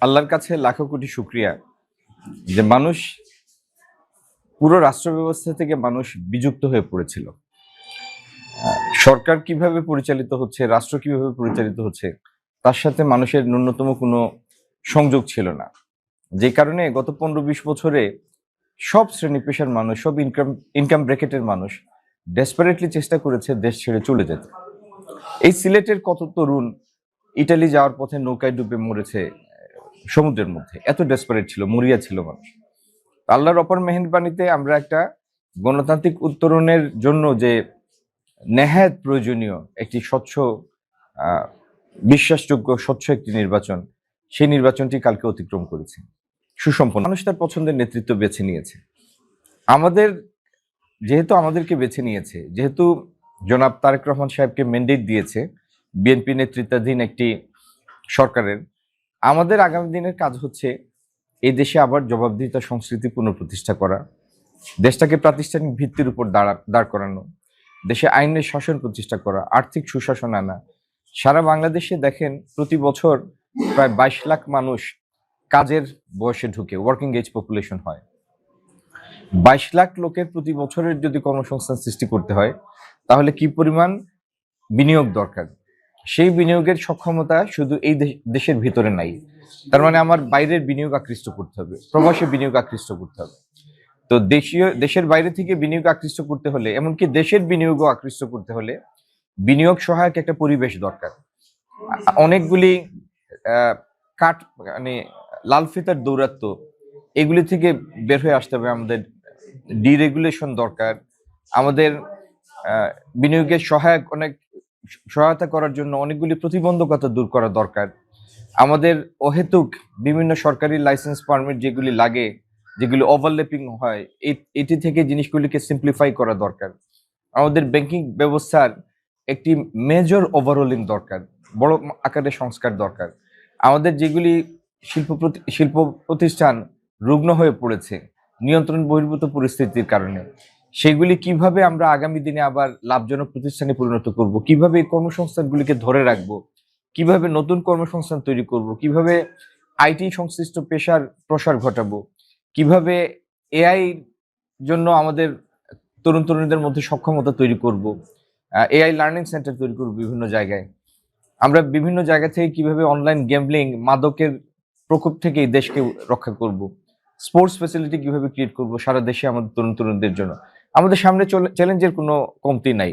আল্লাহর কাছে লাখো কোটি শুকরিয়া যে মানুষ পুরো রাষ্ট্র ব্যবস্থা থেকে মানুষ বিযুক্ত হয়ে পড়েছিল। সরকার কিভাবে পরিচালিত হচ্ছে, রাষ্ট্র কিভাবে পরিচালিত হচ্ছে তার সাথে মানুষের ন্যূনতম কোনো সংযোগ ছিল না। যে কারণে গত 15-20 বছরে সব শ্রেণী পেশার মানুষ, সব ইনকাম ব্র্যাকেটের মানুষ ডেসপারেটলি চেষ্টা করেছে দেশ ছেড়ে চলে যেতে। এই সিলেটের কত তরুণ ইটালি যাওয়ার পথে নৌকায় ডুবে মরেছে সমুদ্রের মধ্যে। এত ডেসপারেট ছিল, মরিয়া ছিল মানুষ। আল্লাহর অপার মেহেরবানিতে আমরা একটা গণতান্ত্রিক উত্তরণের জন্য যে নেহায়েত প্রয়োজনীয় একটি স্বচ্ছ, বিশ্বাসযোগ্য, স্বচ্ছ একটি নির্বাচন, সেই নির্বাচনটি কালকে অতিক্রম করেছে সুসম্পন্ন। মানুষ তার পছন্দের নেতৃত্ব বেছে নিয়েছে। আমাদেরকে বেছে নিয়েছে, যেহেতু জনাব তারেক রহমান সাহেবকে ম্যান্ডেট দিয়েছে বিএনপি নেতৃত্বাধীন একটি সরকারের, আমাদের আগামী দিনের কাজ হচ্ছে এই দেশে আবার জবাবদিহিতা সংস্কৃতি পুনঃপ্রতিষ্ঠা করা, দেশটাকে প্রাতিষ্ঠানিক ভিত্তির উপর দাঁড় করানো, দেশে আইনের শাসন প্রতিষ্ঠা করা, আর্থিক সুশাসন আনা। সারা বাংলাদেশে দেখেন প্রতি বছর প্রায় 22 লাখ মানুষ কাজের বয়সে ঢুকে, ওয়ার্কিং এজ পপুলেশন হয়। 22 লাখ লোকের প্রতি বছরের যদি কর্মসংস্থান সৃষ্টি করতে হয় তাহলে কি পরিমাণ বিনিয়োগ দরকার। সেই বিনিয়োগের সক্ষমতা শুধু এই দেশের ভিতরে নাই। তার মানে আমার বাইরের বিনিয়োগ আকৃষ্ট করতে হবে, প্রবাসী বিনিয়োগ আকৃষ্ট করতে হবে। তো দেশের বাইরে থেকে বিনিয়োগ আকৃষ্ট করতে হলে, এমনকি দেশের বিনিয়োগও আকৃষ্ট করতে হলে বিনিয়োগ সহায়ক একটা পরিবেশ দরকার। অনেকগুলি কাঠ মানে লাল ফিতার দৌরাত্ম, এগুলি থেকে বের হয়ে আসতে হবে। আমাদের ডিরেগুলেশন দরকার। আমাদের বিনিয়োগের সহায়তা করার জন্য অনেকগুলি প্রতিবন্ধকতা দূর করা দরকার। আমাদের অহেতুক বিভিন্ন সরকারি লাইসেন্স পারমিট যেগুলি লাগে, যেগুলি ওভারল্যাপিং হয়, এটি থেকে জিনিসগুলিকে সিম্পলিফাই করা দরকার। আমাদের ব্যাংকিং ব্যবস্থার একটি মেজর ওভারহোলিং দরকার, বড় আকারে সংস্কার দরকার। আমাদের যেগুলি শিল্প প্রতিষ্ঠান রুগ্ন হয়ে পড়েছে নিয়ন্ত্রণ বহির্ভূত পরিস্থিতির কারণে, সেগুলি কিভাবে আমরা আগামী দিনে আবার লাভজনক প্রতিষ্ঠানে পরিণত করব, কিভাবে এই কর্মসংস্থানগুলিকে ধরে রাখবো, কিভাবে নতুন কর্মসংস্থান তৈরি করব, কিভাবে আইটি সংশ্লিষ্ট পেশার প্রসার ঘটাবো, কিভাবে এআই জন্য আমাদের তরুণ তরুণীদের মধ্যে সক্ষমতা তৈরি করব, এআই লার্নিং সেন্টার তৈরি করব বিভিন্ন জায়গায়। আমরা বিভিন্ন জায়গা থেকে কিভাবে অনলাইন গ্যাম্বলিং, মাদকের প্রকোপ থেকে এই দেশকে রক্ষা করব, স্পোর্টস ফ্যাসিলিটি কিভাবে ক্রিয়েট করব সারা দেশে আমাদের তরুণ তরুণীদের জন্য। আমাদের সামনে চ্যালেঞ্জের কোনো কমতি নাই।